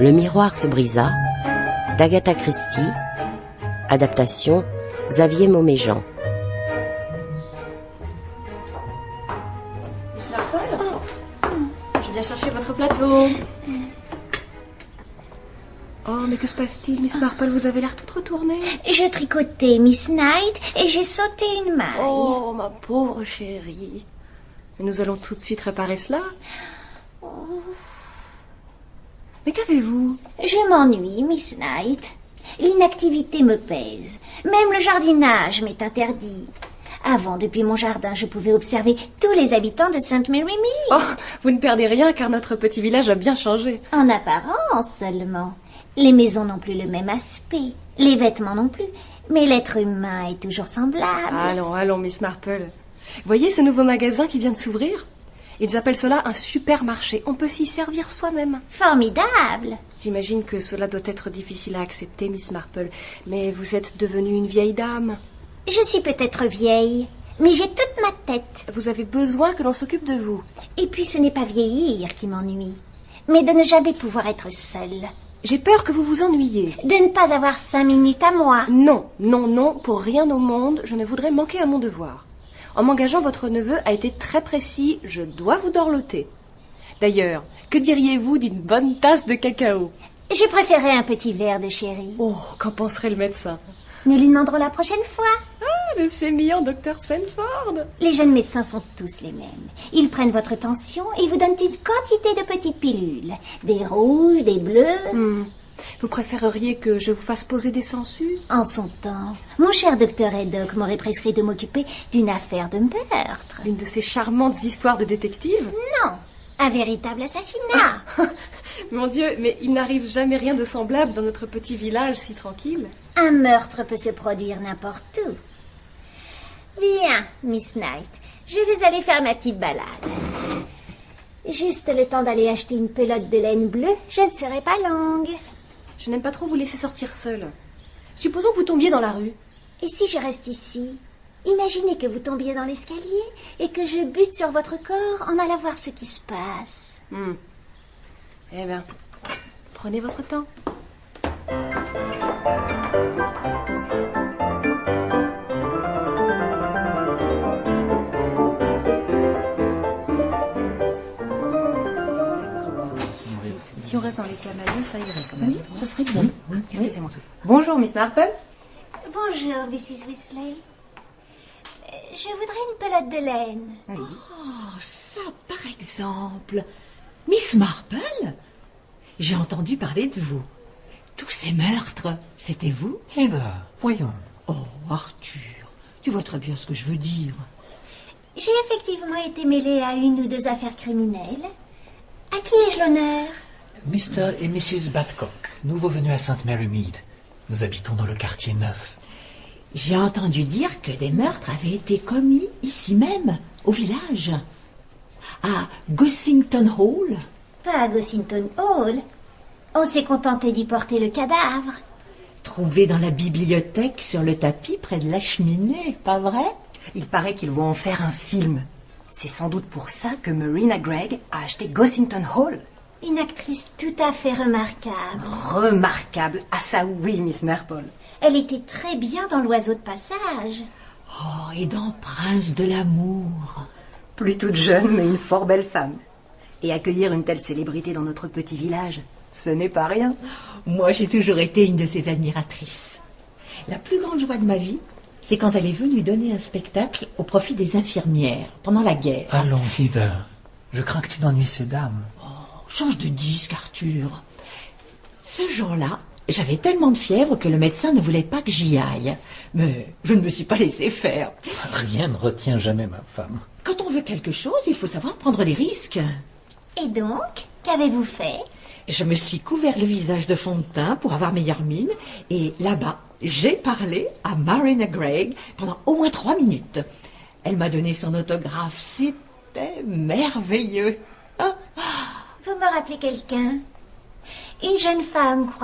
Le miroir se brisa, d'Agatha Christie, adaptation Xavier Mauméjean. Miss Marple, je viens chercher votre plateau. Oh, mais que se passe-t-il, Miss Marple? Vous avez l'air toute retournée. Je tricotais Miss Knight et j'ai sauté une maille. Oh, ma pauvre chérie. Mais nous allons tout de suite réparer cela. Mais qu'avez-vous? Je m'ennuie, Miss Knight. L'inactivité me pèse. Même le jardinage m'est interdit. Avant, depuis mon jardin, je pouvais observer tous les habitants de St. Mary Mead. Oh, vous ne perdez rien car notre petit village a bien changé. En apparence seulement. Les maisons n'ont plus le même aspect. Les vêtements non plus. Mais l'être humain est toujours semblable. Allons, Miss Marple. Voyez ce nouveau magasin qui vient de s'ouvrir? Ils appellent cela un supermarché. On peut s'y servir soi-même. Formidable. J'imagine que cela doit être difficile à accepter, Miss Marple. Mais vous êtes devenue une vieille dame. Je suis peut-être vieille, mais j'ai toute ma tête. Vous avez besoin que l'on s'occupe de vous. Et puis ce n'est pas vieillir qui m'ennuie, mais de ne jamais pouvoir être seule. J'ai peur que vous vous ennuyiez. De ne pas avoir 5 minutes à moi. Non, pour rien au monde, je ne voudrais manquer à mon devoir. En m'engageant, votre neveu a été très précis, je dois vous dorloter. D'ailleurs, que diriez-vous d'une bonne tasse de cacao? J'ai préféré un petit verre de sherry. Oh, qu'en penserait le médecin? Nous lui demanderons la prochaine fois. Ah, le sémillant docteur Sanford. Les jeunes médecins sont tous les mêmes. Ils prennent votre tension et vous donnent une quantité de petites pilules. Des rouges, des bleus. Vous préféreriez que je vous fasse poser des sangsues? En son temps, mon cher docteur Haddock m'aurait prescrit de m'occuper d'une affaire de meurtre. Une de ces charmantes histoires de détective? Non, un véritable assassinat. Mon Dieu, mais il n'arrive jamais rien de semblable dans notre petit village si tranquille. Un meurtre peut se produire n'importe où. Bien, Miss Knight, je vais aller faire ma petite balade. Juste le temps d'aller acheter une pelote de laine bleue, je ne serai pas longue. Je n'aime pas trop vous laisser sortir seule. Supposons que vous tombiez dans la rue. Et si je reste ici? Imaginez que vous tombiez dans l'escalier et que je bute sur votre corps en allant voir ce qui se passe. Eh bien, prenez votre temps. Si on reste dans les canaliers, ça irait quand même. Ça serait bien. Excusez-moi. Bonjour, Miss Marple. Bonjour, Mrs. Weasley. Je voudrais une pelote de laine. Oh, ça, par exemple. Miss Marple, j'ai entendu parler de vous. Tous ces meurtres, c'était vous? Heather, voyons. Oh, Arthur, tu vois très bien ce que je veux dire. J'ai effectivement été mêlée à une ou deux affaires criminelles. À qui ai-je l'honneur? Mr. et Mrs. Badcock, nouveau venus à St. Mary Mead. Nous habitons dans le quartier 9. J'ai entendu dire que des meurtres avaient été commis ici même, au village. À Gossington Hall. Pas à Gossington Hall. On s'est contenté d'y porter le cadavre. Trouvé dans la bibliothèque sur le tapis près de la cheminée, pas vrai? Il paraît qu'ils vont en faire un film. C'est sans doute pour ça que Marina Gregg a acheté Gossington Hall. Une actrice tout à fait remarquable. Remarquable. Ah ça oui, Miss Marple. Elle était très bien dans l'oiseau de passage. Oh, et dans Prince de l'amour. Plus toute jeune, mais une fort belle femme. Et accueillir une telle célébrité dans notre petit village, ce n'est pas rien. Moi, j'ai toujours été une de ses admiratrices. La plus grande joie de ma vie, c'est quand elle est venue donner un spectacle au profit des infirmières pendant la guerre. Allons, Heather. Je crains que tu n'ennuies ces dames. Change de disque, Arthur. Ce jour-là, j'avais tellement de fièvre que le médecin ne voulait pas que j'y aille. Mais je ne me suis pas laissé faire. Rien ne retient jamais ma femme. Quand on veut quelque chose, il faut savoir prendre des risques. Et donc, qu'avez-vous fait? Je me suis couvert le visage de fond de teint pour avoir meilleure mine. Et là-bas, j'ai parlé à Marina Gregg pendant au moins 3 minutes. Elle m'a donné son autographe. C'était merveilleux. Vous me rappelez quelqu'un? Une jeune femme croisée